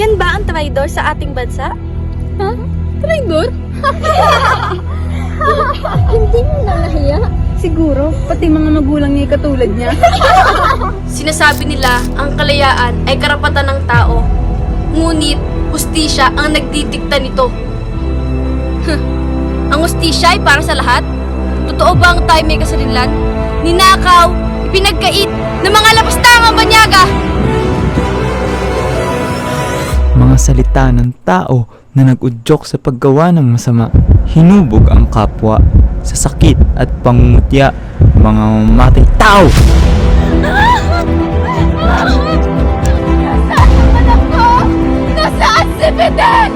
Yan ba ang traidor sa ating bansa? Ha? Traidor? Hindi mo nahiya. Siguro, pati mga magulang niya katulad niya. Sinasabi nila ang kalayaan ay karapatan ng tao. Ngunit, hustisya ang nagdidikta nito. Ang hustisya ay para sa lahat? Totoo ba ang tayo may kasarilan? Ninakaw, ipinagkait ng mga lapastangang banyaga! Mga salita ng tao na nag-udyok sa paggawa ng masama. Hinubog ang kapwa sa sakit at pangungutya. Mga mamatay tao! Nasaan ang anak ko? Nasaan si Fidel?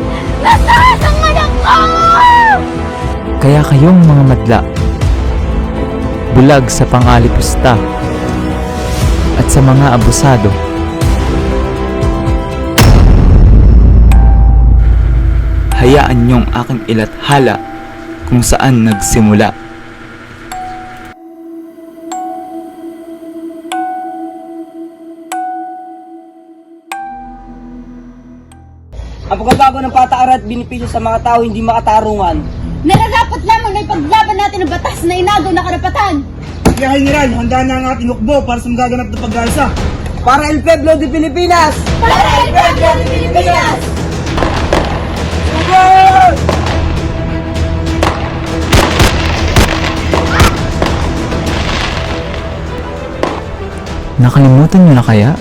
Nasaan ang anak ko? Kaya kayong mga madla, bulag sa pangalipusta at sa mga abusado, hayaan niyong aking ilathala kung saan nagsimula. Ang pagbabago ng patakaran at binipisyo sa mga tao hindi makatarungan. Nararapat lamang na ipaglaban natin ang batas na inagaw na karapatan. Kaya General, handa na ang ating hukbo para sa magaganap na pag-asa. Para El Pueblo de Pilipinas! Para el pueblo de Pilipinas! Nakalimutan niyo na kaya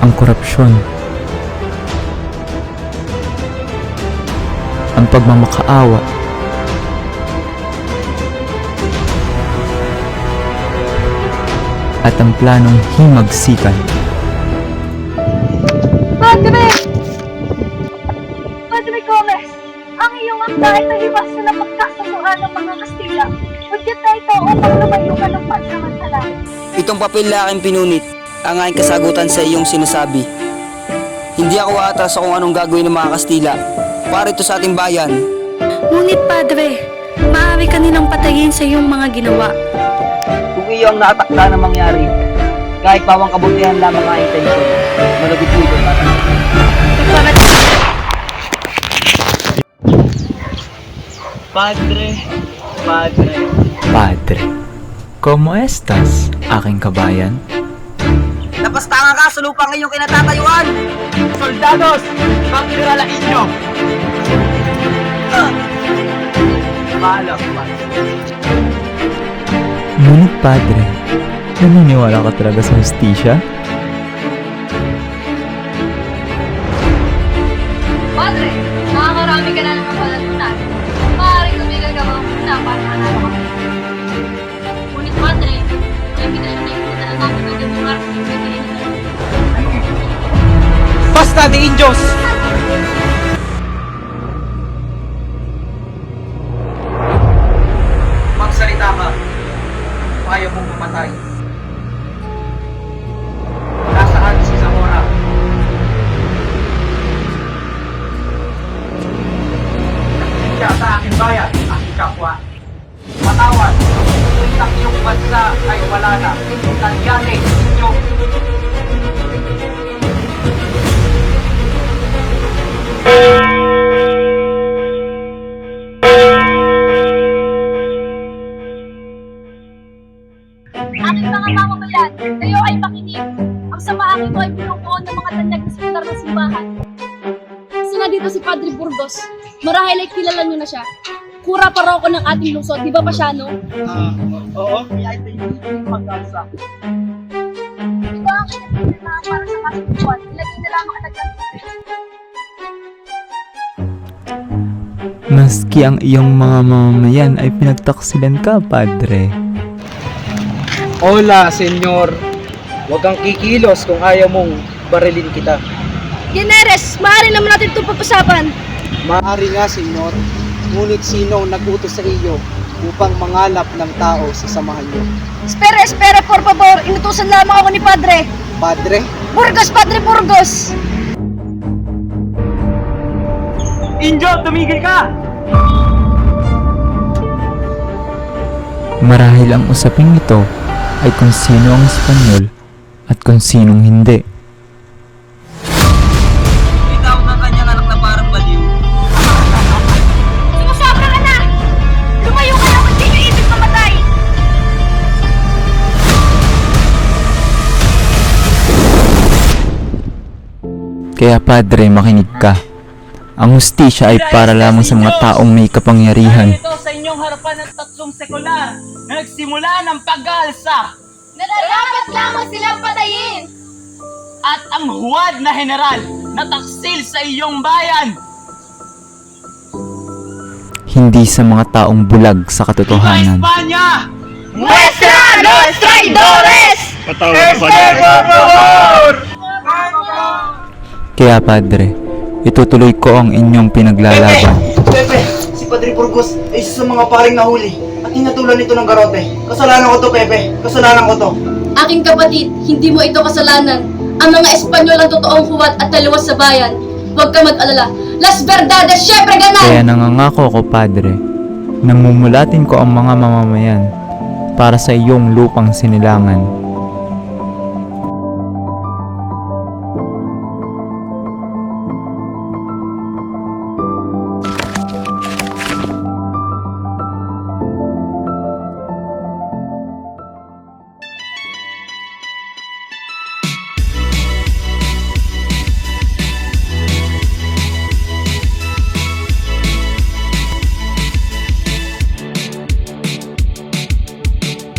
ang korupsyon, ang pagmamakaawa, at ang planong himagsikan? Padre! Padre Gomez, ang iyong akda ay naliwasan ng magkasatuan ng mga Kastila. Hudyat na ito upang lumayo ka ng pansamantala. Itong papel na aking pinunit, ang aking kasagutan sa iyong sinasabi. Hindi ako aatras sa kung anong gagawin ng mga Kastila para ito sa ating bayan. Ngunit, Padre, maaari ka nilang patayin sa iyong mga ginawa. Kung iyo ang naatakda na mangyari, kahit pawang kabutihan lamang ang intensyon, malagot po ito natin. Padre, Padre, ¿cómo estás, aking kabayan? Napastangan ka sa lupang iyong kinatatayuan! Soldados! Pangiralain nyo! Paalam, Ngunit Padre, naniniwala ka talaga sa hustisya? Padre, makakarami ka na ng kapalalunan. Maaaring tumigil ka mga muna para manalo kami. Ngunit, Padre, ang imbitasyon na ito na ang magiging mga arsipitin. Basta de Indios! Magsalita ka. Ayaw mong mamatay. Nasaan si Zamora? Siya sa aking bayan, aking kapwa. Matawad, ngunit ang iyong bansa ay wala na. Talyane, inyo. Aking mga mamamayan, kayo ay makinig. Ang samahan ko ay binubuo ng mga tanyag na seminar ng simbahan. Isa na dito si Padre Burgos. Marahil ay kilala niyo na siya. Kura paroko ng ating lungsod, di ba pa siya, no? Oo, kaya ito yung pag-asa. Di ba ang kinapinirmahan para sa kasubuan? Ilagay na lamang ang nagkakita. Maski ang iyong mga mamamayan ay pinagtaksilan ka, Padre. Hola, senyor. Huwag kang kikilos kung ayaw mong barilin kita. Generes, maaari naman natin itong pag-usapan. Maaari nga, senyor. Ngunit sino ang nag-utos sa iyo upang mangalap ng tao sa samahan niyo? Espera, por favor. Inutusan lamang ako ni Padre. Padre? Burgos, Padre Burgos! Injo, tumigil ka! Marahil ang usaping ito ay kung sino ang Espanyol at kung sinong hindi. Kaya Padre, makinig ka. Ang hustisya ay para lamang sa mga taong may kapangyarihan. Ito sa inyong harapan ng tatlong sekular na nagsimula ng pag-aalsa Nararapat lamang silang patayin! at ang huwad na general na taksil sa iyong bayan. Hindi sa mga taong bulag sa Viva katotohanan. Espanya! Muestra los traidores! Kaya Padre, itutuloy ko ang inyong pinaglalaban. Pepe, si Padre Burgos ay isa sa mga paring nahuli at hinatulan nito ng garote. Kasalanan ko to, Pepe. Kasalanan ko to. Aking kapatid, hindi mo ito kasalanan. Ang mga Espanyol ang totoong huwad at taliwas sa bayan. Huwag ka mag-alala. Las verdades, syempre Kaya ganan! nangangako ko, Padre, na mumulatin ko ang mga mamamayan para sa iyong lupang sinilangan.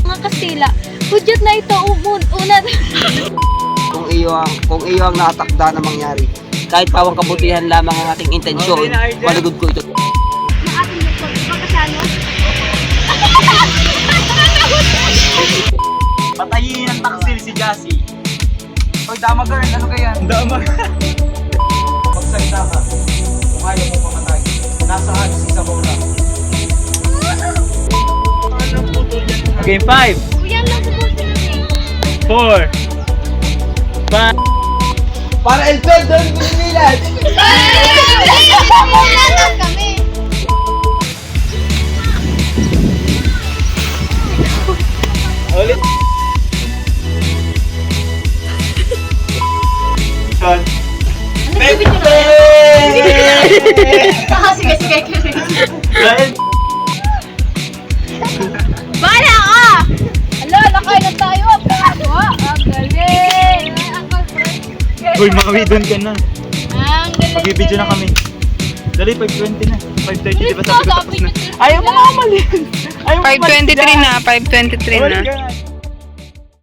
Mga Kastila, hudyat na ito unan. Kung iyo ang natakda na mangyari, kahit pawang kabutihan lamang ang ating intensyon, malugod ko ito. Patayin ang taksil si Jassy. Hoy, Dama girl, ano kaya? Dama. Magsalita ka. Kung ayaw mo pamatay, nasaan si Zamora? Game 5, Kuya lang sa puso natin. 4, 5. Para El Pedro, Pilipinas! Pumulatas kami! Ulit. Sige, sige. Bala ka! Ala, nakain na tayo. Ang galing! Uy, makawidon ka na. Ang galing! Magbibideo na kami. Dali, 5:20 na. 5:30, di ba sabi ko tapos na? Ayaw mo Ayaw mo 5:23 na, 5:23 na. Ulit ka na.